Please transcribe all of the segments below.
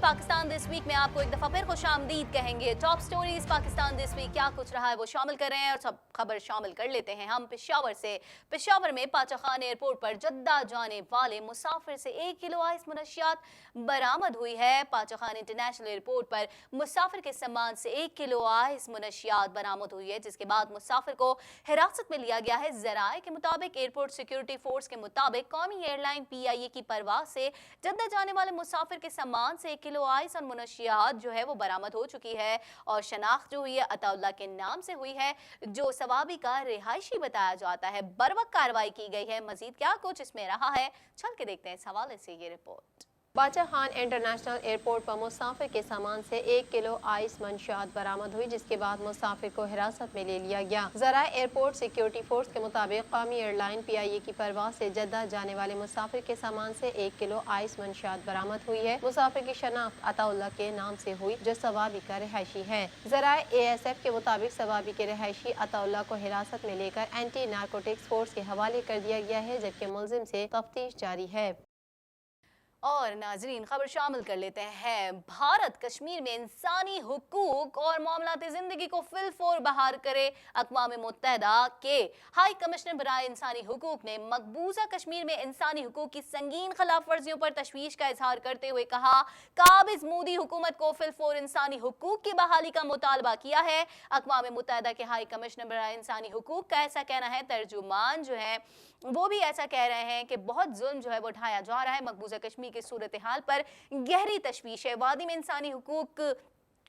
Pakistan this week में आपको एक दफा फिर खुशामदीद कहेंगे। Top stories Pakistan this week क्या कुछ रहा है वो शामिल कर रहे हैं और सब खबर शामिल कर लेते हैं हम पेशावर से। पेशावर में पाचा खान एयरपोर्ट पर जद्दा जाने वाले मुसाफिर से 1 किलो आइस मुनशियात बरामद हुई है। पाचा खान इंटरनेशनल एयरपोर्ट पर मुसाफिर के सामान से 1 किलो आइस मुनशियात बरामद हुई है, जिसके बाद मुसाफिर को हिरासत में लिया गया है। जराए के मुताबिक एयरपोर्ट सिक्योरिटी फोर्स के मुताबिक कौमी एयरलाइन PIA की परवाह से जद्दा जाने वाले मुसाफिर के सामान से 1 किलो आइस और मुनशियात जो है वो बरामद हो चुकी है और शनाख्त जो हुई है अताउल्लाह के नाम से हुई है, जो सवाबी का रिहायशी बताया जाता है। बरवक्त कार्रवाई की गई है। मजीद क्या कुछ इसमें रहा है, चल के देखते हैं इस हवाले से ये रिपोर्ट। पाचा खान इंटरनेशनल एयरपोर्ट पर मुसाफिर के सामान से 1 किलो आइस मंशियात बरामद हुई, जिसके बाद मुसाफिर को हिरासत में ले लिया गया। जरा एयरपोर्ट सिक्योरिटी फोर्स के मुताबिक कौमी एयरलाइन PIA की परवाह से जद्दा जाने वाले मुसाफिर के सामान से 1 किलो आइस मंशियात बरामद हुई है। मुसाफिर की शनाख्त अताउल्लाह के नाम से हुई, जो सवाबी का रिहायशी है। जरा ASF के मुताबिक सवाबी के रिहायशी अताउल्लाह को हिरासत में लेकर एंटी नारकोटिक्स फोर्स के हवाले कर दिया गया है, जबकि मुलजिम से तफ्तीश जारी है। और नाजरीन खबर शामिल कर लेते हैं। भारत कश्मीर में इंसानी हुकूक और मामलाते जिंदगी को फिलफोर बहाल करे। अक़वाम मुत्तहिदा के हाई कमिश्नर बराए इंसानी हुकूक ने मकबूजा कश्मीर में इंसानी हुकूक की संगीन खिलाफ वर्जियों पर तशवीश का इजहार करते हुए कहा, काबिज मोदी हुकूमत को फिलफोर इंसानी हुकूक की बहाली का मुतालबा किया है। अक़वाम मुत्तहिदा के हाई कमिश्नर बराए इंसानी हुकूक का ऐसा कहना है। तर्जुमान जो है वो भी ऐसा कह रहे हैं कि बहुत जुल्म जो है वो उठाया जा रहा है। मकबूजा कश्मीर की सूरत हाल पर गहरी तशवीश है। वादी में इंसानी हुकूक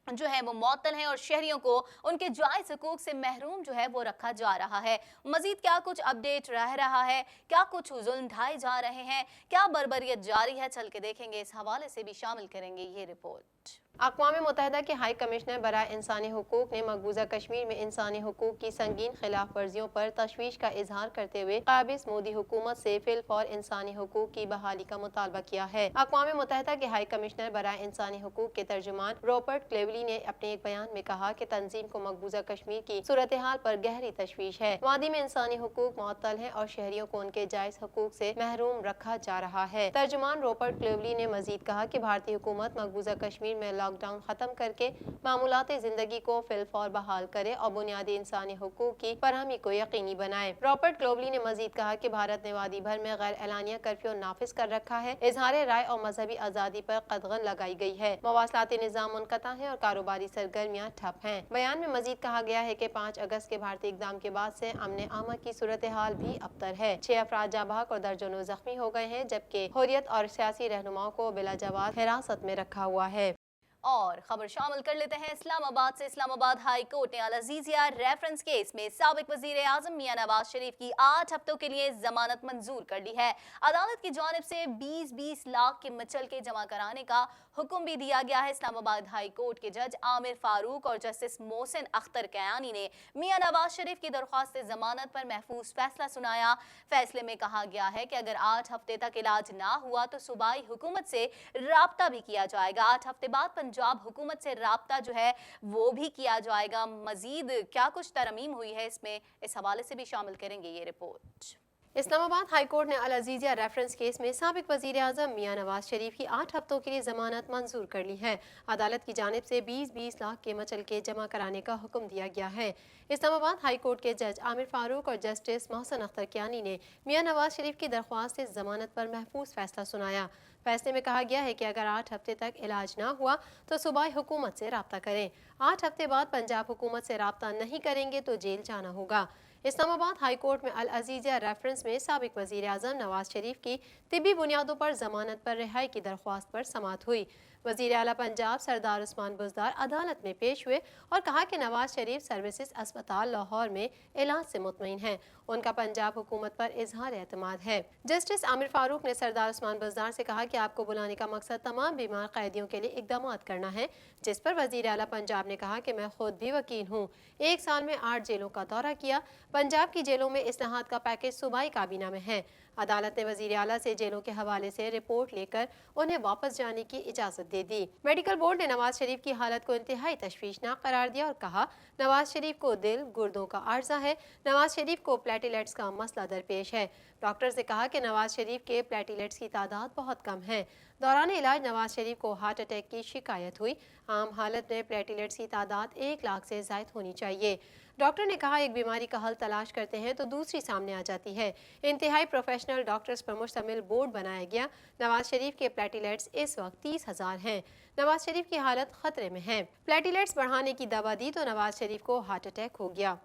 जो है वो मअतल हैं और शहरियों को उनके जायज़ हुकूक से महरूम जो है वो रखा जा रहा है। मजीद क्या कुछ अपडेट रह रहा है, क्या कुछ जुल्म ढाए जा रहे हैं, क्या बर्बरियत जारी है, चल के देखेंगे। इस हवाले से भी शामिल करेंगे ये रिपोर्ट। अक़वाम मुत्तहिदा के हाई कमिश्नर बराए इंसानी हुकूक ने मकबूजा कश्मीर में इंसानी हुकूक की संगीन खिलाफ वर्जियों पर तशवीश का इजहार करते हुए काबिज मोदी हुकूमत से फिलफौर इंसानी हुकूक की बहाली का मुतालबा किया है। अक़वाम मुत्तहिदा के हाई कमिश्नर बराए इंसानी हुकूक के तर्जुमान रॉबर्ट क्लेवली ने अपने एक बयान में कहा कि तंजीम को मकबूजा कश्मीर की सूरत हाल पर गहरी तशवीश है। वादी में इंसानी हुकूक मअतल है और शहरियों को उनके जायज़ हुकूक से महरूम रखा जा रहा है। तर्जुमान रॉबर्ट क्लेवली ने मजीद कहा कि भारतीय हुकूमत मकबूजा कश्मीर में लॉकडाउन खत्म करके मामूलाती जिंदगी को फिलफौर बहाल करे और बुनियादी इंसानी हुकूक की फरहमी को यकीनी बनाए। रॉबर्ट क्लेवली ने मजीद कहा कि भारत ने वादी भर में गैर एलानिया कर्फ्यू नाफिज कर रखा है। इजहार राय और मजहबी आज़ादी पर कदगन लगाई गई है। मवासलाती निज़ाम मुनक़ता है और कारोबारी सरगर्मियाँ ठप हैं। बयान में मजीद कहा गया है कि 5 अगस्त के भारतीय इक़दाम के बाद से अमन आमा की सूरत हाल भी अबतर है। 6 अफराद जाँ बहक और दर्जनों जख्मी हो गए हैं, जबकि हुर्रियत और सियासी रहनुमाओं को बिला जवाब हिरासत में रखा हुआ है। और खबर शामिल कर लेते हैं इस्लामाबाद से। इस्लामाबाद हाई कोर्ट ने अल अजीजिया रेफरेंस केस में साबिक वजीर आजम मियां नवाज शरीफ की 8 हफ्तों के लिए जमानत मंजूर कर ली है। अदालत की जानिब से 20-20 लाख के मचल के जमा कराने का हुक्म भी दिया गया है। इस्लामाबाद हाई कोर्ट के जज आमिर फारूक और जस्टिस मोहसिन अख्तर कयानी ने मियां नवाज शरीफ की दरख्वास्त जमानत पर महफूज फैसला सुनाया। फैसले में कहा गया है कि अगर 8 हफ्ते तक इलाज ना हुआ तो सूबाई हुकूमत से राब्ता भी किया जाएगा। 8 हफ्ते बाद पंजाब हुकूमत से राब्ता जो है वो भी किया जाएगा। मजीद क्या कुछ तरमीम हुई है इसमें, इस हवाले से भी शामिल करेंगे ये रिपोर्ट। इस्लामाबाद हाई कोर्ट ने अल अजीजिया रेफरेंस केस में साबिक वजीर आजम मियां नवाज शरीफ की 8 हफ्तों के लिए जमानत मंजूर कर ली है। अदालत की जानिब से 20-20 लाख के मचल के जमा कराने का हुक्म दिया गया है। इस्लामाबाद हाई कोर्ट के जज आमिर फारूक और जस्टिस मोहसिन अख्तर कियानी ने मियां नवाज शरीफ की दरख्वास्त से जमानत पर महफूज फैसला सुनाया। फैसले में कहा गया है कि अगर 8 हफ्ते तक इलाज ना हुआ तो सूबाई हुकूमत से राब्ता करें। 8 हफ्ते बाद पंजाब हुकूमत से राब्ता नहीं करेंगे तो जेल जाना होगा। इस्लामाबाद हाई कोर्ट में अल अजीजिया रेफरेंस में साबिक वजीर आजम नवाज शरीफ की तिब्बी बुनियादों पर जमानत पर रिहाई की दरख्वास्त पर समाअत हुई। वजीर आला पंजाब सरदार उस्मान बुज़दार अदालत में पेश हुए और कहा कि नवाज शरीफ सर्विसेज अस्पताल लाहौर में इलाज से मुतमईन हैं। उनका पंजाब हुकूमत पर इजहार एतमाद है। जस्टिस आमिर फारूक ने सरदार उस्मान बुज़दार से कहा कि आपको बुलाने का मकसद तमाम बीमार कैदियों के लिए इकदाम करना है, जिस पर वजीर आला पंजाब ने कहा कि मैं खुद भी वकील हूँ। 1 साल में 8 जेलों का दौरा किया। पंजाब की जेलों में इस्लाहात का पैकेज सूबाई काबीना में है। अदालत ने वजीर आला से जेलों के हवाले से रिपोर्ट लेकर उन्हें वापस जाने की इजाज़त दे दी। मेडिकल बोर्ड ने नवाज शरीफ की हालत को इंतहाई तशवीशनाक करार दिया और कहा, नवाज शरीफ को दिल गुर्दों का आर्जा है। नवाज शरीफ को प्लेटलेट्स का मसला दरपेश है। डॉक्टर्स ने कहा कि नवाज शरीफ के प्लेटलेट्स की तादाद बहुत कम है। दौरान इलाज नवाज शरीफ को हार्ट अटैक की शिकायत हुई। आम हालत में प्लेटलेट्स की तादाद 1 लाख से ज़ायद होनी चाहिए। डॉक्टर ने कहा, एक बीमारी का हल तलाश करते हैं तो दूसरी सामने आ जाती है। इंतहाई प्रोफेशनल डॉक्टर्स पर मुश्तमिल बोर्ड बनाया गया। नवाज शरीफ के प्लेटलेट्स इस वक्त 30,000 हैं। नवाज शरीफ की हालत खतरे में है। प्लेटलेट्स बढ़ाने की दवा दी तो नवाज शरीफ को हार्ट अटैक हो गया।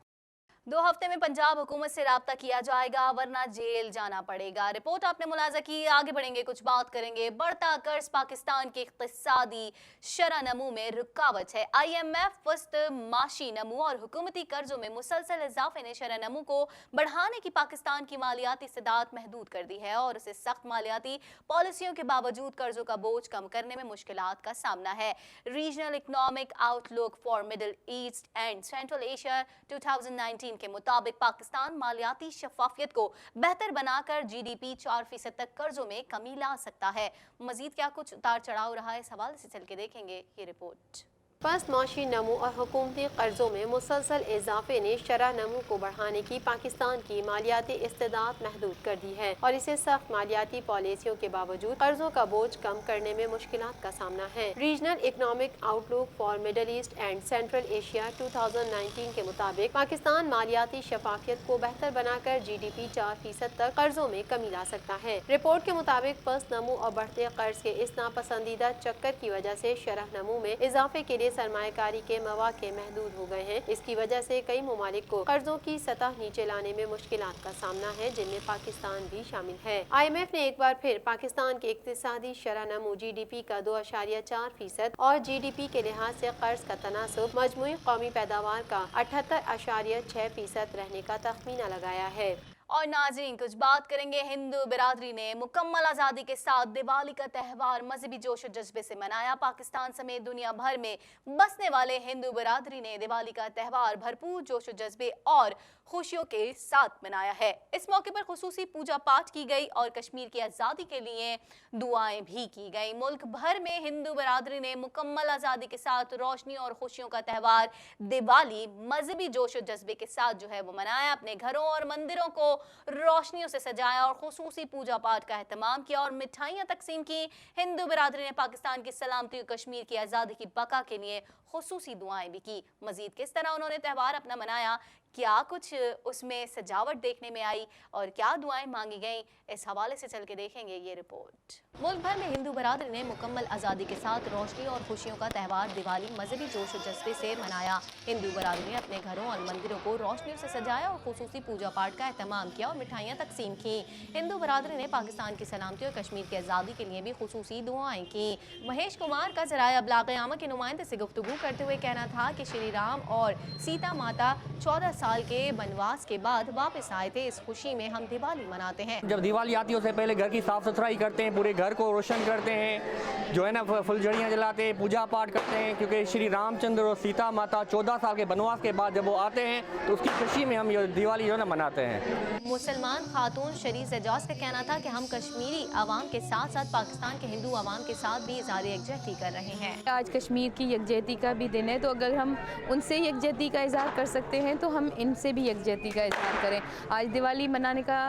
2 हफ्ते में पंजाब हुकूमत से राब्ता किया जाएगा वरना जेल जाना पड़ेगा। रिपोर्ट आपने मुलाजा की। आगे बढ़ेंगे, कुछ बात करेंगे। बढ़ता कर्ज पाकिस्तान के इक्तिसादी शरह नमू में रुकावट है। IMF वस्त माशी नमू और हुकूमती कर्जों में मुसलसल इजाफे ने शरह नमू को बढ़ाने की पाकिस्तान की मालियाती इस्तेदाद महदूद कर दी है और उसे सख्त मालियाती पॉलिसियों के बावजूद कर्जों का बोझ कम करने में मुश्किलात का सामना है। Regional economic outlook for middle east and central Asia 2019 के मुताबिक पाकिस्तान मालियाती शफाफियत को बेहतर बनाकर GDP 4% तक कर्जों में कमी ला सकता है। मजीद क्या कुछ उतार चढ़ाव रहा है, इस हवाले से चल के देखेंगे ये रिपोर्ट। पस्त माशी नमू और हुकूमती कर्जों में मुसलसल इजाफे ने शरह नमू को बढ़ाने की पाकिस्तान की मालियाती इस्तेदाद महदूद कर दी है और इसे सख्त मालियाती पॉलिसियों के बावजूद कर्जों का बोझ कम करने में मुश्किलात का सामना है। Regional economic outlook for middle east and central Asia 2019 के मुताबिक पाकिस्तान मालियाती शफाफियत को बेहतर बनाकर GDP 4% तक कर्जों में कमी ला सकता है। रिपोर्ट के मुताबिक पस्त नमू और बढ़ते कर्ज के इस नापसंदीदा चक्कर की वजह से शरह नमू में इजाफे के लिए सरमायाकारी के मौके महदूद हो गए हैं। इसकी वजह से कई ममालिक को कर्जों की सतह नीचे लाने में मुश्किलात का सामना है, जिनमें पाकिस्तान भी शामिल है। IMF ने एक बार फिर पाकिस्तान के इक्तिसादी शरह नमू GDP का 2.4% और GDP के लिहाज से कर्ज का तनासुब मजमूई कौमी पैदावार का 78.6% रहने का तखमीना लगाया है। और नाज़रीन, कुछ बात करेंगे। हिंदू बिरादरी ने मुकम्मल आज़ादी के साथ दिवाली का त्यौहार मजहबी जोश और जज्बे से मनाया। पाकिस्तान समेत दुनिया भर में बसने वाले हिंदू बिरादरी ने दिवाली का त्यौहार भरपूर जोश और जज्बे और खुशियों के साथ मनाया है। इस मौके पर खुसूसी पूजा पाठ की गई और कश्मीर की आज़ादी के लिए दुआएं भी की गई। मुल्क भर में हिंदू बिरादरी ने मुकम्मल आज़ादी के साथ रोशनी और खुशियों का त्यौहार दिवाली मजहबी जोश और जज्बे के साथ जो है वो मनाया। अपने घरों और मंदिरों को रोशनियों से सजाया और खुसूसी पूजा पाठ का एहतमाम किया और मिठाइयाँ तकसीम की। हिंदू बिरादरी ने पाकिस्तान की सलामती और कश्मीर की आज़ादी की बका के लिए खुसूसी दुआएं भी की। मजीद किस तरह उन्होंने त्यौहार अपना मनाया, क्या कुछ उसमें सजावट देखने में आई और क्या दुआएं मांगी गईं, इस हवाले से चल के देखेंगे ये रिपोर्ट। मुल्क भर में हिंदू बरादरी ने मुकम्मल आज़ादी के साथ रोशनी और खुशियों का त्यौहार दिवाली मजहबी जोश और जज्बे से मनाया। हिंदू बरादरी ने अपने घरों और मंदिरों को रोशनियों से सजाया और खुसूसी पूजा पाठ का एहतमाम किया और मिठाइयाँ तकसीम की। हिंदू बरादरी ने पाकिस्तान की सलामती और कश्मीर की आज़ादी के लिए भी खुसूसी दुआएं की। महेश कुमार का ज़राए अब्लाग क़यामत के नुमाइंदे से गुफ्तगू करते हुए कहना था कि श्री राम और सीता माता 14 साल के वनवास के बाद वापस आए थे। इस खुशी में हम दिवाली मनाते हैं। जब दिवाली आती है उससे पहले घर की साफ सुथराई करते हैं, पूरे घर को रोशन करते हैं, जो है ना फुलझड़ियाँ जलाते हैं, पूजा पाठ करते हैं, क्योंकि श्री रामचंद्र और सीता माता 14 साल के वनवास के बाद जब वो आते हैं तो उसकी खुशी में हम ये दिवाली जो है ना मनाते हैं। मुसलमान खातून शरीफ एजाज का कहना था कि हम कश्मीरी आवाम के साथ साथ पाकिस्तान के हिंदू आवाम के साथ भी इज़हार यकजहती कर रहे हैं। आज कश्मीर की यकजहती का भी दिन है, तो अगर हम उनसे यकजहती का इज़हार कर सकते हैं तो हम इनसे भी यकजहती का इज़हार करें। आज दिवाली मनाने का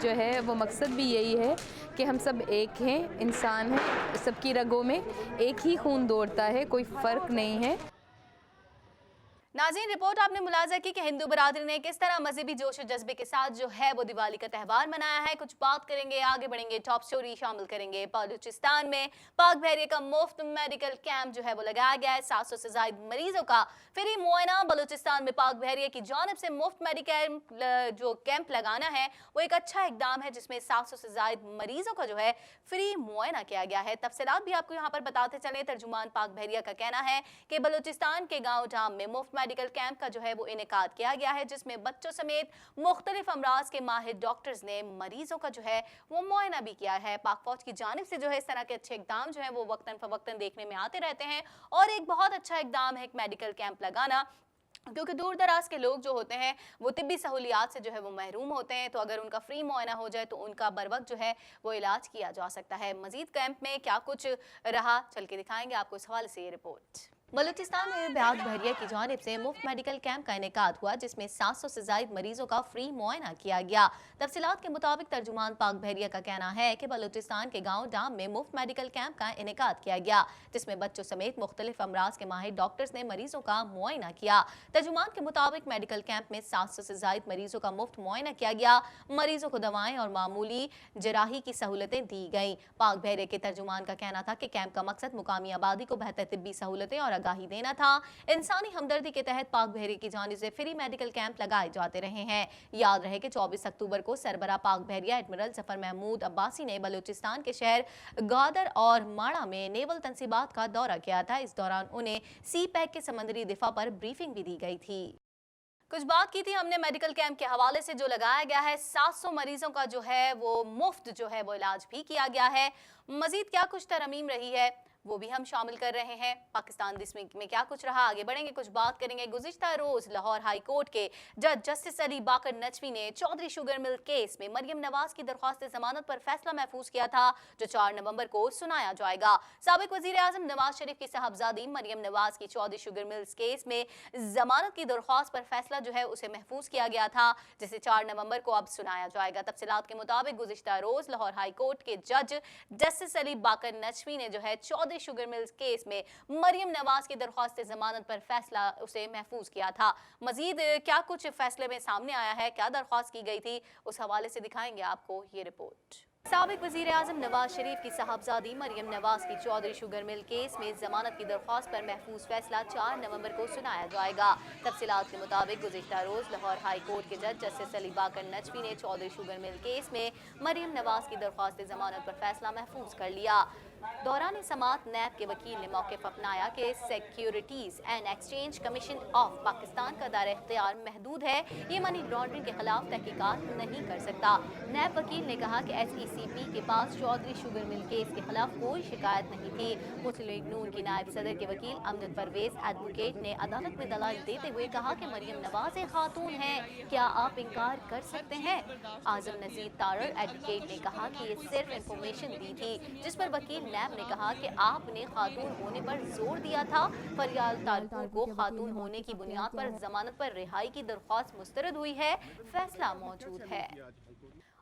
जो है वो मकसद भी यही है कि हम सब एक हैं, इंसान हैं, सबकी रगों में एक ही खून दौड़ता है, कोई फ़र्क नहीं है। नाज़रीन, रिपोर्ट आपने मुलाजा की कि हिंदू बरादरी ने किस तरह मजहबी जोश और जज्बे के साथ जो है वो दिवाली का त्यौहार मनाया है। कुछ बात करेंगे, आगे बढ़ेंगे, टॉप स्टोरी शामिल करेंगे। बलूचिस्तान में पाक बहरिया का मुफ्त मेडिकल कैंप जो है वो लगाया गया है। 700 से ज़ायद मरीजों का फ्री मुआयना। बलूचिस्तान में पाक बहरिया की जानिब से मुफ्त मेडिकल जो कैंप लगाना है वो एक अच्छा इकदाम है, जिसमें 700 से ज़ायद मरीजों का जो है फ्री मुआयना किया गया है। तफसीलात भी आपको यहाँ पर बताते चले। तर्जुमान पाक बहरिया का कहना है कि बलूचिस्तान के गाँव डाम में मुफ्त मेडिकल कैंप का जो है वो इनेकाद किया गया है, जिसमें बच्चों समेत मुख्तलिफ अमराज के माहिर डॉक्टर्स ने मरीजों का जो है वो मुआयना भी किया है। पाक फौज की जानिब से जो है इस तरह के अच्छे इकदाम जो है वो वक्तन फवक्तन देखने में आते रहते हैं और एक बहुत अच्छा इकदाम है एक मेडिकल कैंप लगाना। क्योंकि दूर दराज के लोग जो होते हैं वो तिब्बी सहूलियात से जो है वो महरूम होते हैं, तो अगर उनका फ्री मुआयना हो जाए तो उनका बर वक्त जो है वो इलाज किया जा सकता है। मजीद कैंप में क्या कुछ रहा चल के दिखाएंगे आपको, इस हवाले से ये रिपोर्ट। बलूचिस्तान में ब्याद बहरिया की जानिब से मुफ्त मेडिकल कैंप का इनेकाद हुआ, जिसमें 700 से ज्यादा मरीजों का फ्री मुआयना किया गया। तफसीलात के मुताबिक तर्जुमान पाक बहरिया का कहना है कि बलूचिस्तान के गाँव डाम में मुफ्त मेडिकल कैंप का इनेकाद किया गया, जिसमें बच्चों समेत मुख्तलिफ अमराज के माहिर डॉक्टर्स ने मरीजों का मुआयना किया। तर्जुमान के मुताबिक मेडिकल कैंप में 700 से ज्यादा मरीजों का मुफ्त मुआयना किया गया। मरीजों को दवाएं और मामूली जराही की सहूलतें दी गईं। पाक बहरिया के तर्जुमान का कहना था कि कैंप का मकसद मुकामी आबादी को बेहतर तिब्बी सहूलतें और आगाही देना था। इंसानी हमदर्दी के तहत पाक बहरिया की जानिब से फ्री मेडिकल कैंप लगाए जाते रहे हैं। याद रहे कि 24 अक्टूबर को सरबरा पाक बहरिया एडमिरल जफर महमूद अब्बासी ने बलूचिस्तान के शहर गादर और माड़ा में नेवल तंसीबात का दौरा किया था। इस दौरान उन्हें सी पैक के समंदरी दिफा पर ब्रीफिंग भी दी गई थी। कुछ बात की थी हमने मेडिकल कैंप के हवाले से जो लगाया गया है। 700 मरीजों का जो है वो मुफ्त जो है वो इलाज भी किया गया है। मजीद क्या कुछ तरमीम रही है वो भी हम शामिल कर रहे हैं। पाकिस्तान दिस वीक में क्या कुछ रहा आगे बढ़ेंगे, कुछ बात करेंगे। गुज़िश्ता रोज लाहौर हाई कोर्ट के जज जस्टिस अली बाकर नचवी ने चौधरी शुगर मिल केस में मरियम नवाज की दरख्वास्त जमानत पर फैसला महफूज किया था, जो 4 नवंबर को सुनाया जाएगा। साबिक वजीर आजम नवाज शरीफ की साहबजादी मरियम नवाज की चौधरी शुगर मिल्स केस में जमानत की दरख्वास्त पर फैसला जो है उसे महफूज किया गया था, जिसे 4 नवंबर को अब सुनाया जाएगा। तफसीलात के मुताबिक गुज़िश्ता रोज लाहौर हाई कोर्ट के जज जस्टिस अली बाकर नचवी ने जो है शुगर मिल्स केस में मरियम नवाज की दरख्वास्त जमानत पर फैसला उसे महफूज किया था। मजीद क्या कुछ फैसले में सामने आया है, क्या दरख्वास्त की गई थी, उस हवाले से दिखाएंगे आपको ये रिपोर्ट। साबिक वजीर आजम नवाज शरीफ की साहबजादी मरियम नवाज की चौधरी शुगर मिल केस में जमानत की दरख्वास्त पर महफूज फैसला 4 नवंबर को सुनाया जाएगा। तफसीलात के मुताबिक गुज़िश्ता रोज लाहौर हाई कोर्ट के जज जस्टिस अली बाकर नचवी ने चौधरी शुगर मिल केस में मरियम नवाज की दरख्वास्त जमानत पर फैसला महफूज कर लिया। दौरान समात नैब के वकील ने मौक़िफ़ अपनाया कि securities and exchange commission of Pakistan का दायरा इख्तियार महदूद है, ये मनी लॉन्ड्रिंग के खिलाफ तहकीकात नहीं कर सकता। नैब वकील ने कहा कि SECP के पास चौधरी शुगर मिल केस के खिलाफ कोई शिकायत नहीं थी। मुस्लिम लीग नून की नायब सदर के वकील अमजद परवेज एडवोकेट ने अदालत में दलाल देते हुए कहा कि मरियम नवाज एक खातून है, क्या आप इनकार कर सकते हैं? आजम नज़ीर तारर एडवोकेट ने कहा कि ये सिर्फ इंफॉर्मेशन दी थी, जिस पर वकील नैब ने कहा कि आपने खातून होने पर जोर दिया था। फरियाद तारपुर को खातून होने की बुनियाद पर जमानत पर रिहाई की दरख्वास्त मुस्तरद हुई है, फैसला मौजूद है।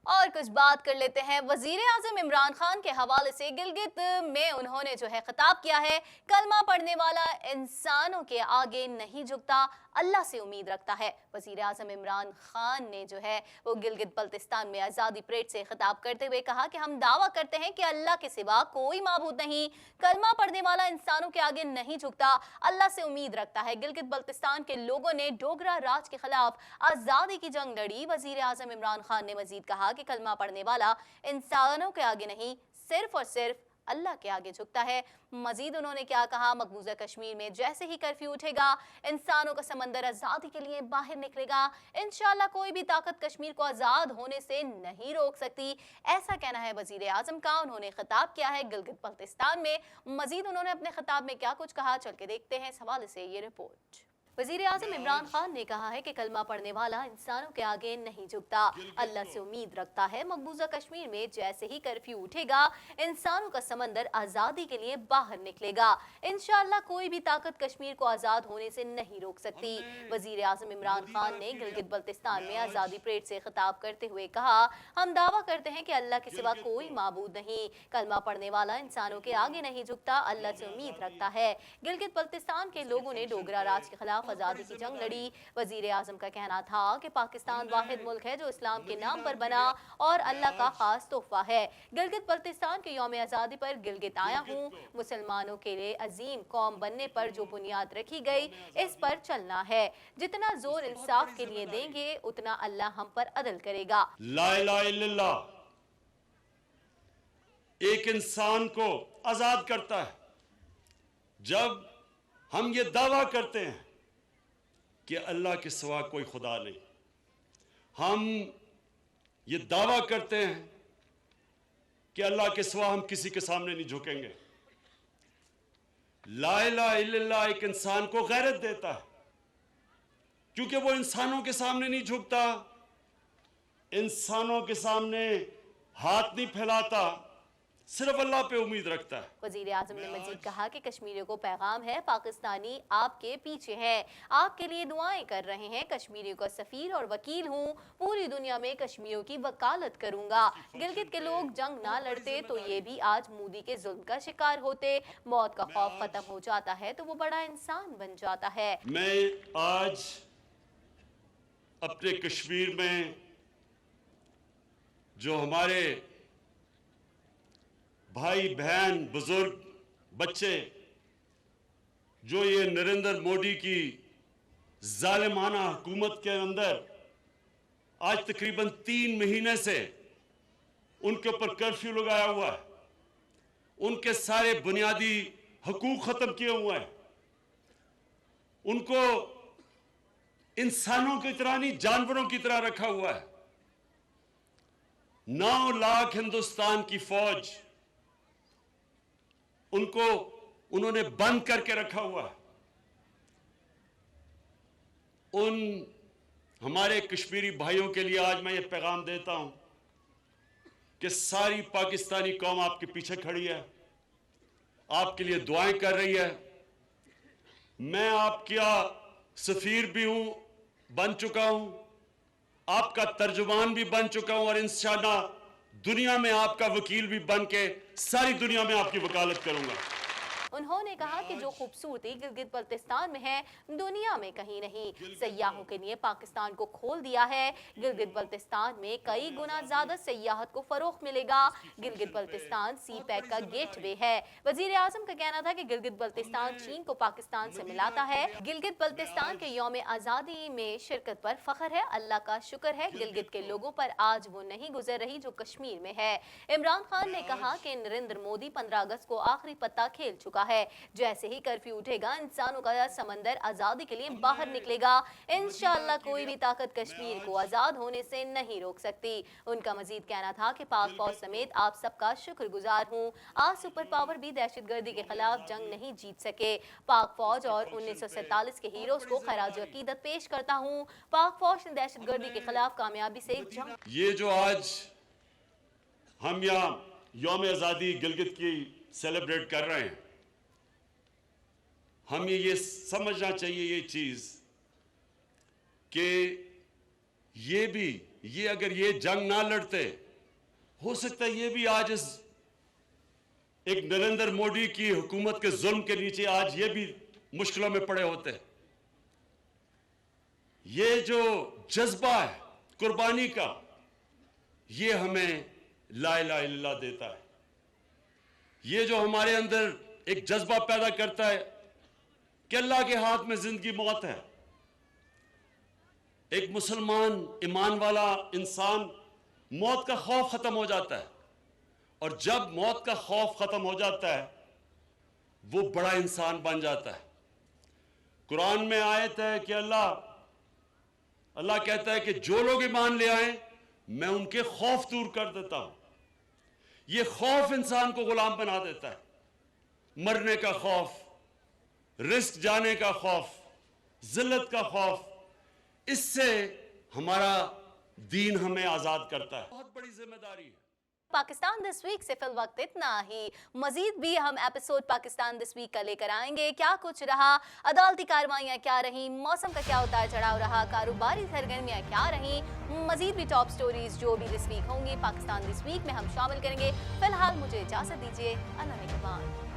और कुछ बात कर लेते हैं वजीर आजम इमरान खान के हवाले से। गिलगित में उन्होंने जो है खिताब किया है, कलमा पढ़ने वाला इंसानों के आगे नहीं झुकता, अल्लाह से उम्मीद रखता है। वजीर आजम इमरान खान ने जो है वो गिलगित बल्तिस्तान में आज़ादी परेड से खिताब करते हुए कहा कि हम दावा करते हैं कि अल्लाह के सिवा कोई माबूद नहीं, कलमा पढ़ने वाला इंसानों के आगे नहीं झुकता, अल्लाह से उम्मीद रखता है। गिलगित बल्तिस्तान के लोगों ने डोगरा राज के खिलाफ आज़ादी की जंग लड़ी। वजीर आजम इमरान खान ने मजीद कहा कि कलमा पढ़ने वाला इंसानों के आगे नहीं, सिर्फ और सिर्फ अल्लाह के आगे झुकता है। मजीद उन्होंने क्या कहा, मकबूजा कश्मीर में जैसे ही कर्फ्यू उठेगा, इंसानों का समंदर आज़ादी के लिए बाहर निकलेगा। इंशाल्लाह कोई भी ताकत कश्मीर को आज़ाद होने से नहीं रोक सकती, ऐसा कहना है वजीर आजम का। उन्होंने खिताब किया है गिलगित बल्तिस्तान में। मजीद उन्होंने अपने खिताब में क्या कुछ कहा, चल के देखते हैं इस हवाले से ये रिपोर्ट। वज़ीर आज़म इमरान खान ने कहा है कि कलमा पढ़ने वाला इंसानों के आगे नहीं झुकता, अल्लाह से उम्मीद रखता है। मकबूजा कश्मीर में जैसे ही कर्फ्यू उठेगा, इंसानों का समंदर आज़ादी के लिए बाहर निकलेगा। इंशाअल्लाह कोई भी ताकत कश्मीर को आज़ाद होने से नहीं रोक सकती। वज़ीर आज़म इमरान खान ने गिलगित बल्तिस्तान में आज़ादी परेड से खिताब करते हुए कहा, हम दावा करते हैं कि अल्लाह के सिवा कोई माबूद नहीं, कलमा पढ़ने वाला इंसानों के आगे नहीं झुकता, अल्लाह से उम्मीद रखता है। गिलगित बल्तिस्तान के लोगों ने डोगरा राज के खिलाफ आज़ादी की जंग लड़ी। वजीर आजम का कहना था कि पाकिस्तान वाहिद मुल्क है जो इस्लाम के नाम पर बना और अल्लाह का खास तोहफा है। गिलगित बल्तिस्तान के यौम आज़ादी पर गिलगित आया हूँ, मुसलमानों के लिए अजीम कौम बनने पर जो बुनियाद रखी गई, इस पर चलना है। जितना जोर इंसाफ के लिए देंगे उतना अल्लाह हम पर अदल करेगा। ला इलाहा इल्लल्लाह एक इंसान को आजाद करता है। जब हम ये दावा करते हैं कि अल्लाह के सिवा कोई खुदा नहीं, हम ये दावा करते हैं कि अल्लाह के सिवा हम किसी के सामने नहीं झुकेंगे। ला इलाहा इल्लल्लाह एक इंसान को गैरत देता है, क्योंकि वो इंसानों के सामने नहीं झुकता, इंसानों के सामने हाथ नहीं फैलाता, सिर्फ अल्लाह पे उम्मीद रखता है। वजीर आजम ने मजीद कहा कि कश्मीरियों को पैगाम है, पाकिस्तानी आपके पीछे है, आपके लिए दुआएं कर रहे हैं। कश्मीरियों का सफीर और वकील हूँ, पूरी दुनिया में कश्मीरियों की वकालत करूंगा। गिलगित के लोग जंग ना लड़ते तो ये भी आज मोदी के जुल्म का शिकार होते। मौत का खौफ खत्म हो जाता है तो वो बड़ा इंसान बन जाता है। मैं आज अपने कश्मीर में जो हमारे भाई बहन बुजुर्ग बच्चे जो ये नरेंद्र मोदी की जालिमाना हुकूमत के अंदर आज तकरीबन 3 महीने से उनके ऊपर कर्फ्यू लगाया हुआ है, उनके सारे बुनियादी हकूक खत्म किए हुए हैं, उनको इंसानों की तरह नहीं जानवरों की तरह रखा हुआ है। 9 लाख हिंदुस्तान की फौज उनको उन्होंने बंद करके रखा हुआ है। उन हमारे कश्मीरी भाइयों के लिए आज मैं ये पैगाम देता हूं कि सारी पाकिस्तानी कौम आपके पीछे खड़ी है, आपके लिए दुआएं कर रही है। मैं आपका सफीर भी हूं, बन चुका हूं, आपका तर्जुमान भी बन चुका हूं और इंशाअल्लाह दुनिया में आपका वकील भी बन के सारी दुनिया में आपकी वकालत करूंगा। उन्होंने कहा कि जो खूबसूरती गिलगित बल्तिस्तान में है दुनिया में कहीं नहीं। सयाहों के लिए पाकिस्तान को खोल दिया है। गिलगित बल्तिस्तान में कई गुना ज्यादा सयाहत को फरोग मिलेगा। गिलगित बल्तिस्तान सी पैक का गेटवे है। वजीर आजम का कहना था कि गिलगित बल्तिस्तान चीन को पाकिस्तान से मिलाता है। गिलगित बल्तिस्तान के यौम आज़ादी में शिरकत पर फख्र है। अल्लाह का शुक्र है गिलगित के लोगों पर आज वो नहीं गुजर रही जो कश्मीर में है। इमरान खान ने कहा कि नरेंद्र मोदी 15 अगस्त को आखिरी पत्ता खेल चुका है। जैसे ही कर्फ्यू उठेगा इंसानों का समंदर आजादी के लिए बाहर निकलेगा। इंशाअल्लाह कोई भी ताकत कश्मीर को आजाद होने से नहीं रोक सकती। उनका मजीद कहना था कि पाक फौज समेत आप सबका शुक्रगुजार हूँ। आज सुपर पावर भी दहशतगर्दी के खिलाफ जंग नहीं जीत सके। पाक फौज और 1947 के हीरोज को खराज अकीदत पेश करता हूँ। पाक फौज ने दहशतगर्दी के खिलाफ कामयाबी से जंग। ये जो आज हम यहाँ यौम आज़ादी गिलगित की सेलिब्रेट कर रहे हैं, हमें ये समझना चाहिए ये चीज कि ये अगर ये जंग ना लड़ते, हो सकता है ये भी आज इस एक नरेंद्र मोदी की हुकूमत के जुल्म के नीचे आज ये भी मुश्किलों में पड़े होते। ये जो जज्बा है कुर्बानी का, ये हमें ला इलाहा इल्लल्लाह देता है। ये जो हमारे अंदर एक जज्बा पैदा करता है कि अल्लाह के हाथ में जिंदगी मौत है। एक मुसलमान ईमान वाला इंसान मौत का खौफ खत्म हो जाता है, और जब मौत का खौफ खत्म हो जाता है वो बड़ा इंसान बन जाता है। कुरान में आयत है कि अल्लाह कहता है कि जो लोग ईमान ले आए मैं उनके खौफ दूर कर देता हूं। ये खौफ इंसान को गुलाम बना देता है। मरने का खौफ, रिस्क जाने का खौफ, जिल्लत का खौफ, इससे हमारा दीन हमें आजाद करता है। बहुत बड़ी जिम्मेदारी है। पाकिस्तान दिस वीक से फिल वक्त इतना ही। मजीद भी हम एपिसोड पाकिस्तान दिस वीक का लेकर आएंगे। क्या कुछ रहा, अदालती कार्रवाइयाँ क्या रही, मौसम का क्या उतार चढ़ाव रहा, कारोबारी सरगर्मियाँ क्या रही, मजीद भी टॉप स्टोरीज जो भी दिस वीक होंगी पाकिस्तान दिस वीक में हम शामिल करेंगे। फिलहाल मुझे इजाजत दीजिए। अल्लाह निगहबान।